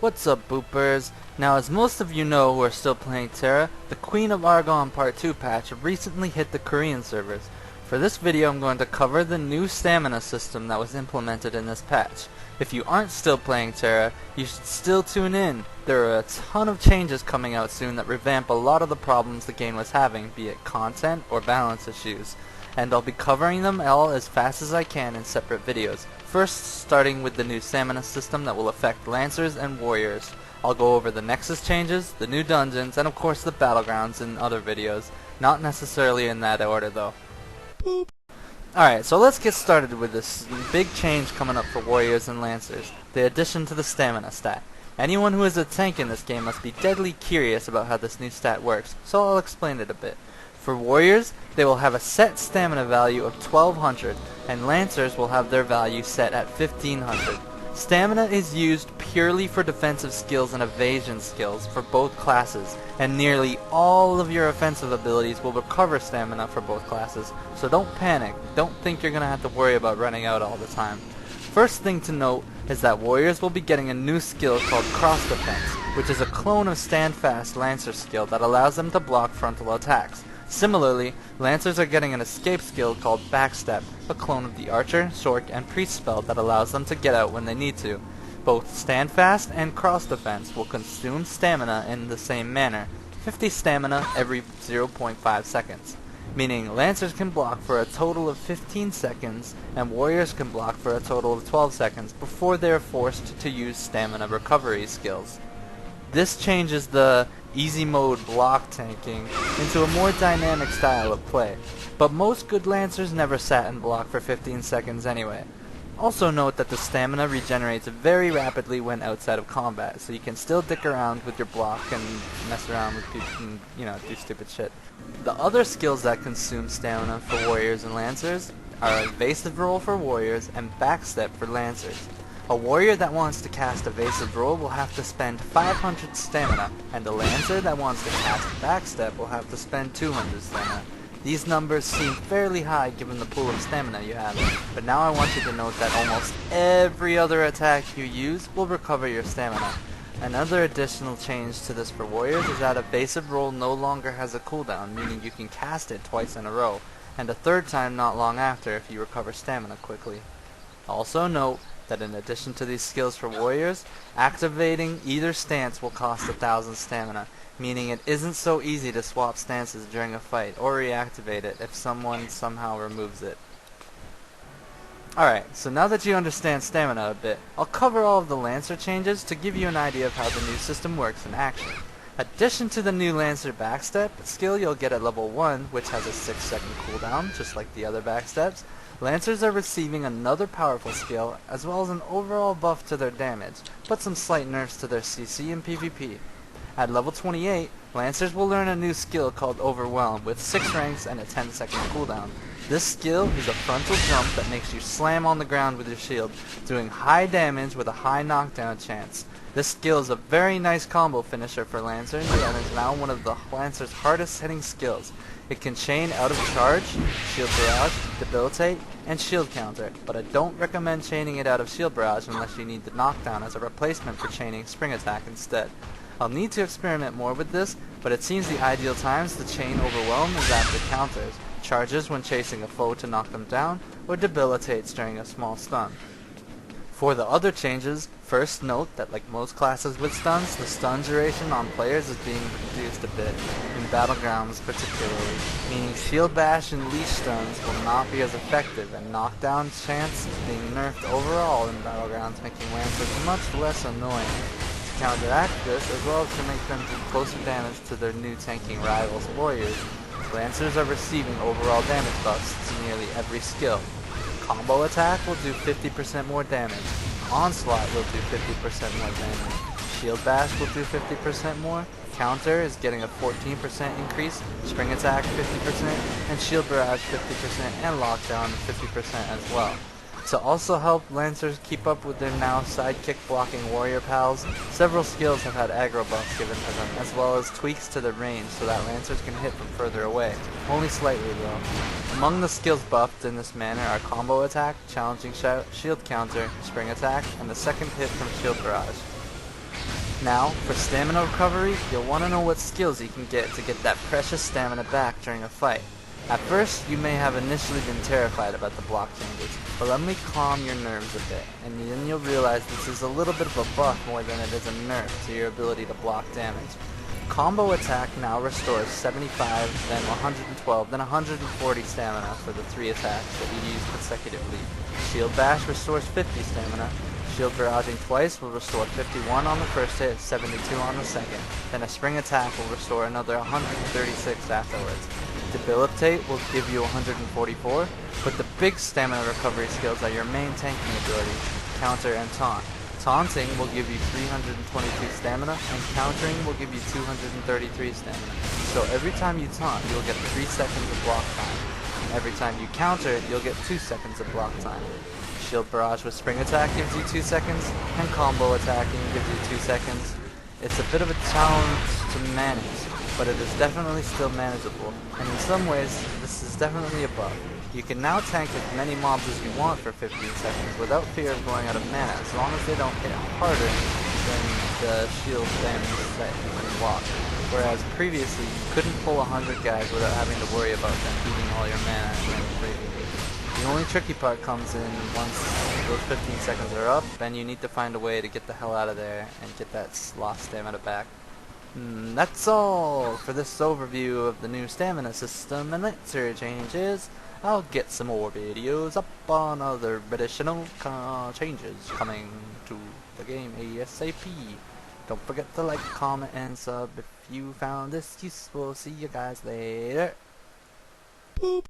What's up, boopers? Now, as most of you know who are still playing k-tera, the Queen of Argon Part 2 patch recently hit the Korean servers. For this video, I'm going to cover the new stamina system that was implemented in this patch. If you aren't still playing k-tera, you should still tune in. There are a ton of changes coming out soon that revamp a lot of the problems the game was having, be it content or balance issues. And I'll be covering them all as fast as I can in separate videos. First, starting with the new stamina system that will affect Lancers and Warriors. I'll go over the Nexus changes, the new dungeons, and of course the battlegrounds in other videos. Not necessarily in that order though. Boop. Alright, so let's get started with this big change coming up for Warriors and Lancers, the addition to the stamina stat. Anyone who is a tank in this game must be deadly curious about how this new stat works, so I'll explain it a bit. For Warriors, they will have a set stamina value of 1200, and Lancers will have their value set at 1500. Stamina is used purely for defensive skills and evasion skills for both classes, and nearly all of your offensive abilities will recover stamina for both classes, so don't panic, don't think you're going to have to worry about running out all the time. First thing to note is that Warriors will be getting a new skill called Cross Defense, which is a clone of Stand Fast Lancer skill that allows them to block frontal attacks. Similarly, Lancers are getting an escape skill called Backstep, a clone of the Archer, Sork, and Priest spell that allows them to get out when they need to. Both Stand Fast and Cross Defense will consume stamina in the same manner, 50 stamina every 0.5 seconds, meaning Lancers can block for a total of 15 seconds, and Warriors can block for a total of 12 seconds before they are forced to use stamina recovery skills. This changes the easy mode block tanking into a more dynamic style of play, but most good Lancers never sat and blocked for 15 seconds anyway. Also note that the stamina regenerates very rapidly when outside of combat, so you can still dick around with your block and mess around with people and, do stupid shit. The other skills that consume stamina for Warriors and Lancers are Evasive Rule for Warriors and Backstep for Lancers. A Warrior that wants to cast Evasive Rule will have to spend 500 stamina, and a Lancer that wants to cast Backstep will have to spend 200 stamina. These numbers seem fairly high given the pool of stamina you have, but now I want you to note that almost every other attack you use will recover your stamina. Another additional change to this for Warriors is that Evasive Rule no longer has a cooldown, meaning you can cast it twice in a row, and a third time not long after if you recover stamina quickly. Also note that in addition to these skills for Warriors, activating either stance will cost 1000 stamina, meaning it isn't so easy to swap stances during a fight or reactivate it if someone somehow removes it. Alright, so now that you understand stamina a bit, I'll cover all of the Lancer changes to give you an idea of how the new system works in action. Addition to the new Lancer Backstep skill you'll get at level 1, which has a 6-second cooldown, just like the other Backsteps, Lancers are receiving another powerful skill, as well as an overall buff to their damage, but some slight nerfs to their CC and PvP. At level 28, Lancers will learn a new skill called Overwhelm, with 6 ranks and a 10-second cooldown. This skill is a frontal jump that makes you slam on the ground with your shield, doing high damage with a high knockdown chance. This skill is a very nice combo finisher for Lancers and is now one of the Lancer's hardest hitting skills. It can chain out of charge, shield barrage, debilitate, and shield counter, but I don't recommend chaining it out of shield barrage unless you need the knockdown as a replacement for chaining spring attack instead. I'll need to experiment more with this, but it seems the ideal times to chain Overwhelm is after counters, charges when chasing a foe to knock them down, or debilitates during a small stun. For the other changes, first note that like most classes with stuns, the stun duration on players is being reduced a bit, in Battlegrounds particularly, meaning Shield Bash and Leash stuns will not be as effective, and knockdown chance is being nerfed overall in Battlegrounds, making Lancers much less annoying. To counteract this, as well as to make them do closer damage to their new tanking rivals Warriors, Lancers are receiving overall damage buffs to nearly every skill. Combo attack will do 50% more damage, Onslaught will do 50% more damage, Shield Bash will do 50% more, Counter is getting a 14% increase, Spring Attack 50%, and Shield Barrage 50%, and Lockdown 50% as well. To also help Lancers keep up with their now sidekick blocking warrior pals, several skills have had aggro buffs given to them, as well as tweaks to the range so that Lancers can hit from further away, only slightly though. Among the skills buffed in this manner are combo attack, challenging shield counter, spring attack, and the second hit from shield barrage. Now, for stamina recovery, you'll want to know what skills you can get to get that precious stamina back during a fight. At first, you may have initially been terrified about the block changes, but let me calm your nerves a bit, and then you'll realize this is a little bit of a buff more than it is a nerf to your ability to block damage. Combo attack now restores 75, then 112, then 140 stamina for the 3 attacks that you use consecutively. Shield Bash restores 50 stamina. Shield barraging twice will restore 51 on the first hit, 72 on the second. Then a spring attack will restore another 136 afterwards. Debilitate will give you 144, but the big stamina recovery skills are your main tanking abilities, Counter and Taunt. Taunting will give you 322 stamina, and countering will give you 233 stamina. So every time you taunt, you'll get 3 seconds of block time. And every time you counter, you'll get 2 seconds of block time. Shield Barrage with Spring Attack gives you 2 seconds, and Combo Attacking gives you 2 seconds. It's a bit of a challenge to manage, but it is definitely still manageable, and in some ways, this is definitely a buff. You can now tank as many mobs as you want for 15 seconds without fear of going out of mana, as long as they don't hit harder than the shield damage that you can block. Whereas previously, you couldn't pull 100 guys without having to worry about them eating all your mana and then leaving you. The only tricky part comes in once those 15 seconds are up, and you need to find a way to get the hell out of there and get that lost stamina back. That's all for this overview of the new stamina system and elixir changes. I'll get some more videos up on other additional changes coming to the game ASAP. Don't forget to like, comment, and sub if you found this useful. See you guys later. Boop.